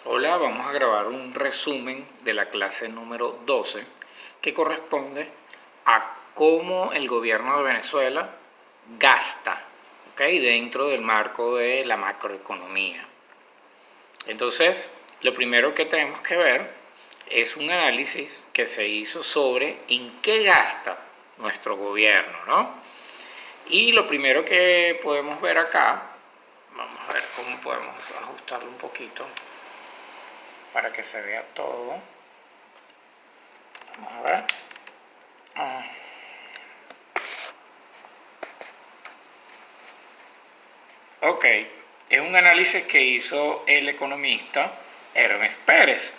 Hola, vamos a grabar un resumen de la clase número 12 que corresponde a cómo el gobierno de Venezuela gasta, ¿ok? Dentro del marco de la macroeconomía. Entonces, lo primero que tenemos que ver es un análisis que se hizo sobre en qué gasta nuestro gobierno, ¿no? Y lo primero que podemos ver acá, vamos a ver cómo podemos ajustarlo un poquito para que se vea todo. Vamos a ver. Ok, es un análisis que hizo el economista Ernest Pérez.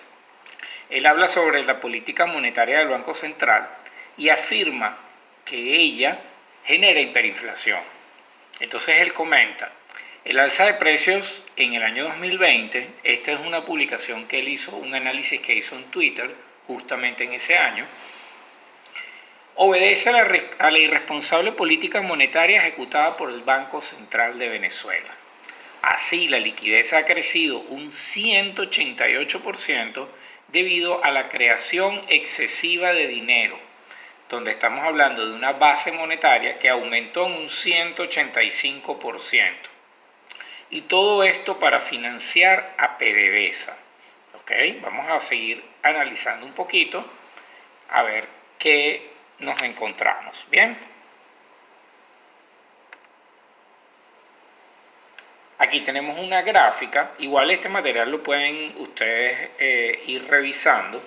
Él habla sobre la política monetaria del Banco Central y afirma que ella genera hiperinflación. Entonces él comenta, el alza de precios en el año 2020, esta es una publicación que él hizo, un análisis que hizo en Twitter justamente en ese año, obedece a la irresponsable política monetaria ejecutada por el Banco Central de Venezuela. Así, la liquidez ha crecido un 188% debido a la creación excesiva de dinero, donde estamos hablando de una base monetaria que aumentó en un 185%. Y todo esto para financiar a PDVSA. ¿Ok? Vamos a seguir analizando un poquito a ver qué nos encontramos. Bien. Aquí tenemos una gráfica. Igual este material lo pueden ustedes ir revisando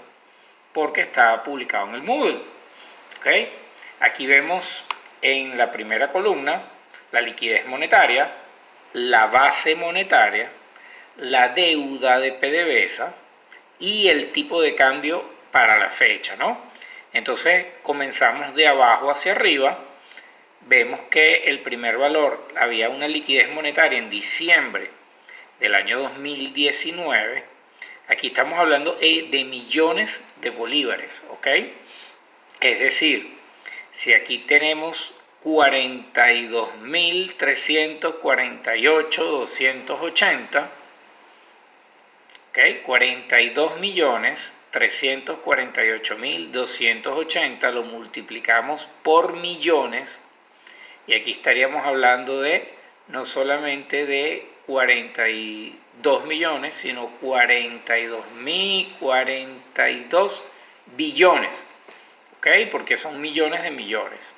porque está publicado en el Moodle. ¿Ok? Aquí vemos en la primera columna la liquidez monetaria, la base monetaria, la deuda de PDVSA y el tipo de cambio para la fecha, ¿no? Entonces comenzamos de abajo hacia arriba. Vemos que el primer valor, había una liquidez monetaria en diciembre del año 2019. Aquí estamos hablando de millones de bolívares, ¿ok? Es decir, si aquí tenemos 42.348.280, ¿ok? 42.348.280 lo multiplicamos por millones y aquí estaríamos hablando de no solamente de 42 millones, sino 42 billones, ¿ok? Porque son millones de millones.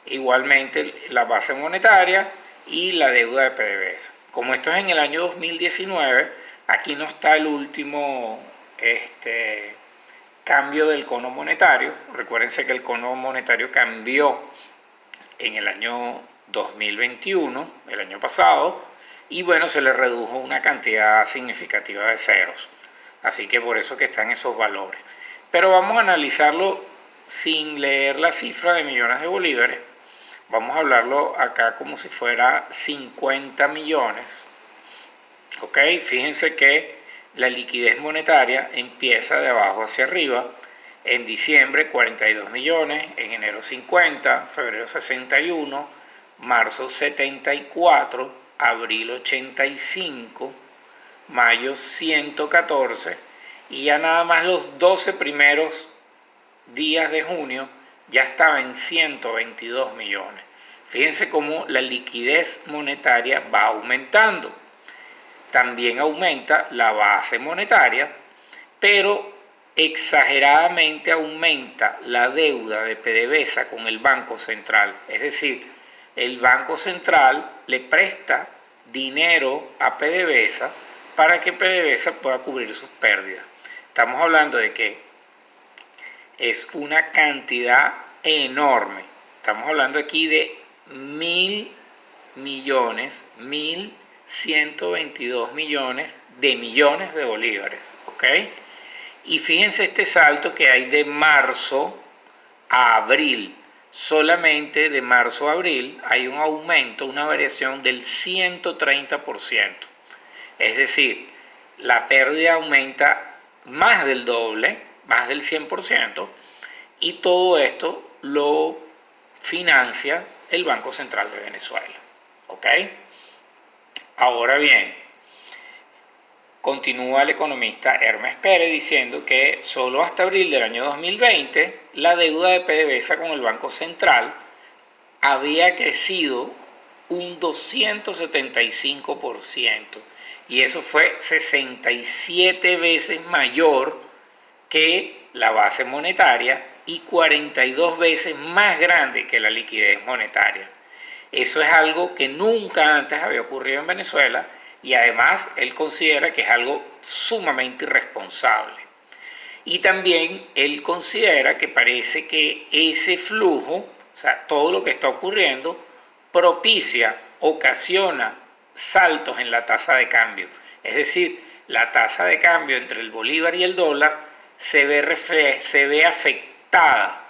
Igualmente la base monetaria y la deuda de PDVSA. Como esto es en el año 2019, aquí no está el último cambio del cono monetario. Recuérdense que el cono monetario cambió en el año 2021, el año pasado, y bueno, se le redujo una cantidad significativa de ceros. Así que por eso que están esos valores. Pero vamos a analizarlo sin leer la cifra de millones de bolívares. Vamos a hablarlo acá como si fuera 50 millones. ¿Ok? Fíjense que la liquidez monetaria empieza de abajo hacia arriba. En diciembre 42 millones, en enero 50, febrero 61, marzo 74, abril 85, mayo 114 y ya nada más los 12 primeros días de junio ya estaba en 122 millones. Fíjense cómo la liquidez monetaria va aumentando. También aumenta la base monetaria, pero exageradamente aumenta la deuda de PDVSA con el Banco Central. Es decir, el Banco Central le presta dinero a PDVSA para que PDVSA pueda cubrir sus pérdidas. Estamos hablando de que es una cantidad enorme. Estamos hablando aquí de 1.000 millones, 1.122 millones de bolívares. ¿Ok? Y fíjense este salto que hay de marzo a abril. Solamente de marzo a abril hay un aumento, una variación del 130%. Es decir, la pérdida aumenta más del doble, más del 100%, y todo esto lo financia el Banco Central de Venezuela. ¿Ok? Ahora bien, continúa el economista Hermes Pérez diciendo que solo hasta abril del año 2020 la deuda de PDVSA con el Banco Central había crecido un 275%, y eso fue 67 veces mayor que la base monetaria y 42 veces más grande que la liquidez monetaria. Eso es algo que nunca antes había ocurrido en Venezuela, y además él considera que es algo sumamente irresponsable. Y también él considera que parece que ese flujo, o sea, todo lo que está ocurriendo, propicia, ocasiona saltos en la tasa de cambio. Es decir, la tasa de cambio entre el bolívar y el dólar se ve afectada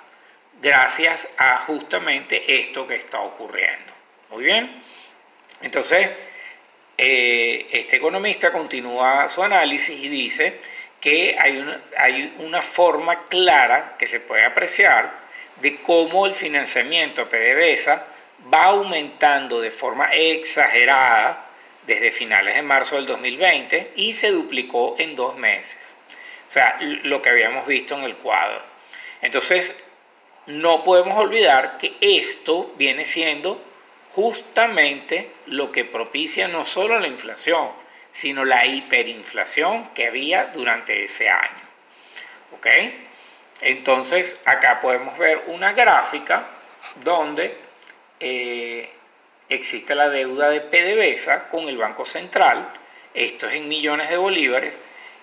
gracias a justamente esto que está ocurriendo. Muy bien. Entonces, este economista continúa su análisis y dice que hay una forma clara que se puede apreciar de cómo el financiamiento a PDVSA va aumentando de forma exagerada desde finales de marzo del 2020 y se duplicó en 2 meses. O sea, lo que habíamos visto en el cuadro. Entonces, no podemos olvidar que esto viene siendo justamente lo que propicia no solo la inflación, sino la hiperinflación que había durante ese año. ¿Ok? Entonces, acá podemos ver una gráfica donde existe la deuda de PDVSA con el Banco Central. Esto es en millones de bolívares.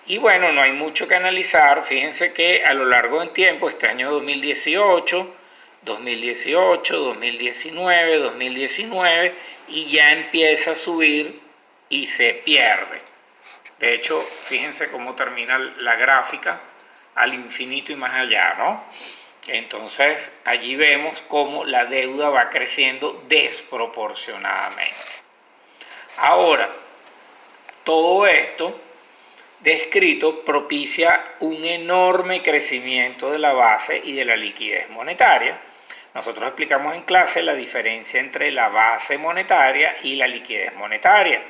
Y bueno, no hay mucho que analizar. Fíjense que a lo largo del tiempo, este año 2018, 2019, 2019, y ya empieza a subir y se pierde. De hecho, fíjense cómo termina la gráfica al infinito y más allá, ¿no? Entonces, allí vemos cómo la deuda va creciendo desproporcionadamente. Ahora, todo esto descrito propicia un enorme crecimiento de la base y de la liquidez monetaria. Nosotros explicamos en clase la diferencia entre la base monetaria y la liquidez monetaria,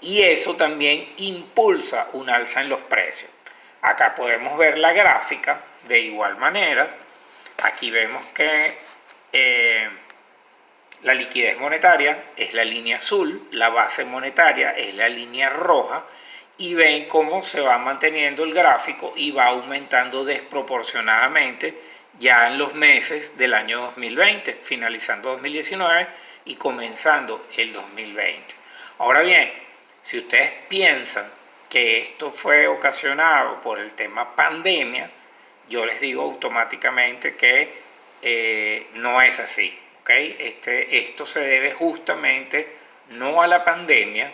y eso también impulsa un alza en los precios. Acá podemos ver la gráfica de igual manera. Aquí vemos que la liquidez monetaria es la línea azul, la base monetaria es la línea roja, y ven cómo se va manteniendo el gráfico y va aumentando desproporcionadamente ya en los meses del año 2020, finalizando 2019 y comenzando el 2020. Ahora bien, si ustedes piensan que esto fue ocasionado por el tema pandemia, yo les digo automáticamente que no es así. ¿Okay? Esto se debe justamente no a la pandemia,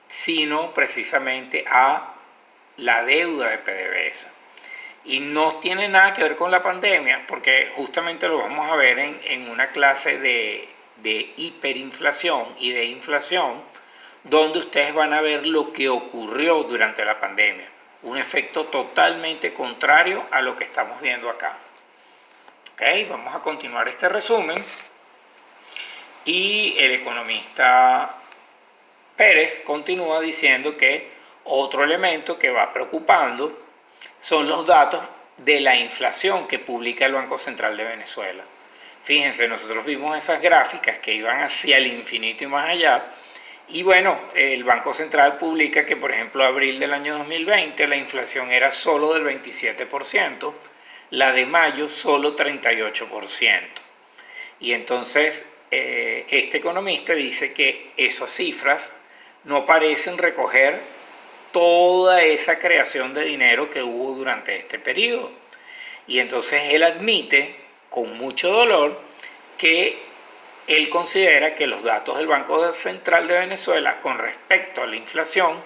sino precisamente a la deuda de PDVSA. Y no tiene nada que ver con la pandemia, porque justamente lo vamos a ver en una clase de hiperinflación y de inflación, donde ustedes van a ver lo que ocurrió durante la pandemia. Un efecto totalmente contrario a lo que estamos viendo acá. Ok, vamos a continuar este resumen. Y el economista Pérez continúa diciendo que otro elemento que va preocupando son los datos de la inflación que publica el Banco Central de Venezuela. Fíjense, nosotros vimos esas gráficas que iban hacia el infinito y más allá. Y bueno, el Banco Central publica que, por ejemplo, abril del año 2020 la inflación era solo del 27%, la de mayo solo 38%. Y entonces este economista dice que esas cifras no parecen recoger toda esa creación de dinero que hubo durante este periodo. Y entonces él admite con mucho dolor que él considera que los datos del Banco Central de Venezuela con respecto a la inflación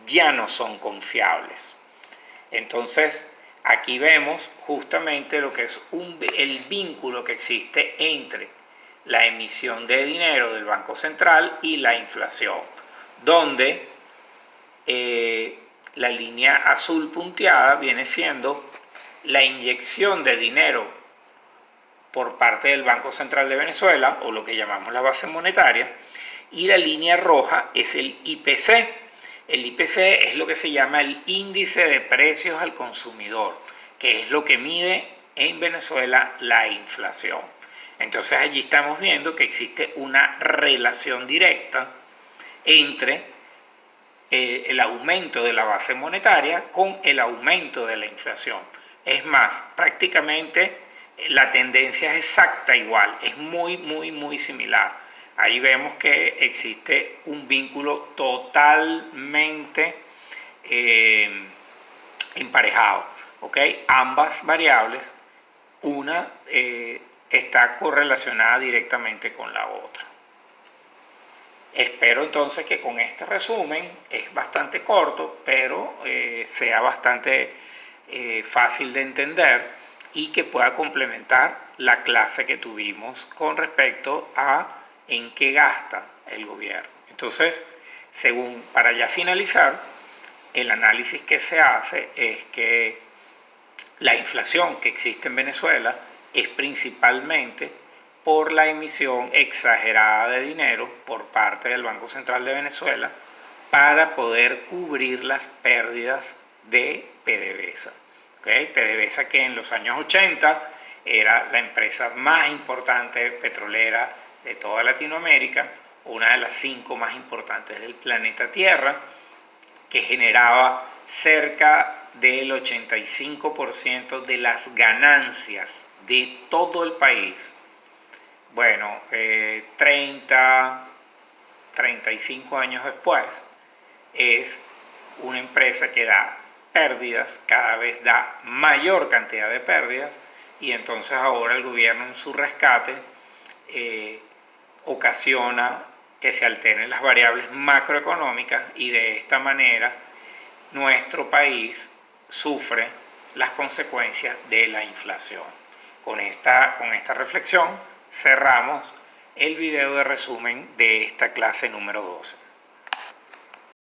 ya no son confiables. Entonces, aquí vemos justamente lo que es el vínculo que existe entre la emisión de dinero del Banco Central y la inflación, donde la línea azul punteada viene siendo la inyección de dinero por parte del Banco Central de Venezuela, o lo que llamamos la base monetaria, y la línea roja es el IPC, El IPC es lo que se llama el índice de precios al consumidor, que es lo que mide en Venezuela la inflación. Entonces allí estamos viendo que existe una relación directa entre el aumento de la base monetaria con el aumento de la inflación. Es más, prácticamente la tendencia es exacta igual, es muy similar. Ahí vemos que existe un vínculo totalmente emparejado, ¿ok? Ambas variables, una está correlacionada directamente con la otra. Espero entonces que con este resumen, es bastante corto, pero sea bastante fácil de entender y que pueda complementar la clase que tuvimos con respecto a en qué gasta el gobierno. Entonces, para ya finalizar, el análisis que se hace es que la inflación que existe en Venezuela es principalmente por la emisión exagerada de dinero por parte del Banco Central de Venezuela para poder cubrir las pérdidas de PDVSA. ¿Okay? PDVSA, que en los años 80 era la empresa más importante petrolera de toda Latinoamérica, una de las 5 más importantes del planeta Tierra, que generaba cerca del 85% de las ganancias de todo el país. Bueno, 35 años después, es una empresa que da pérdidas, cada vez da mayor cantidad de pérdidas, y entonces ahora el gobierno en su rescate ocasiona que se alteren las variables macroeconómicas, y de esta manera nuestro país sufre las consecuencias de la inflación. Con esta reflexión cerramos el video de resumen de esta clase número 12.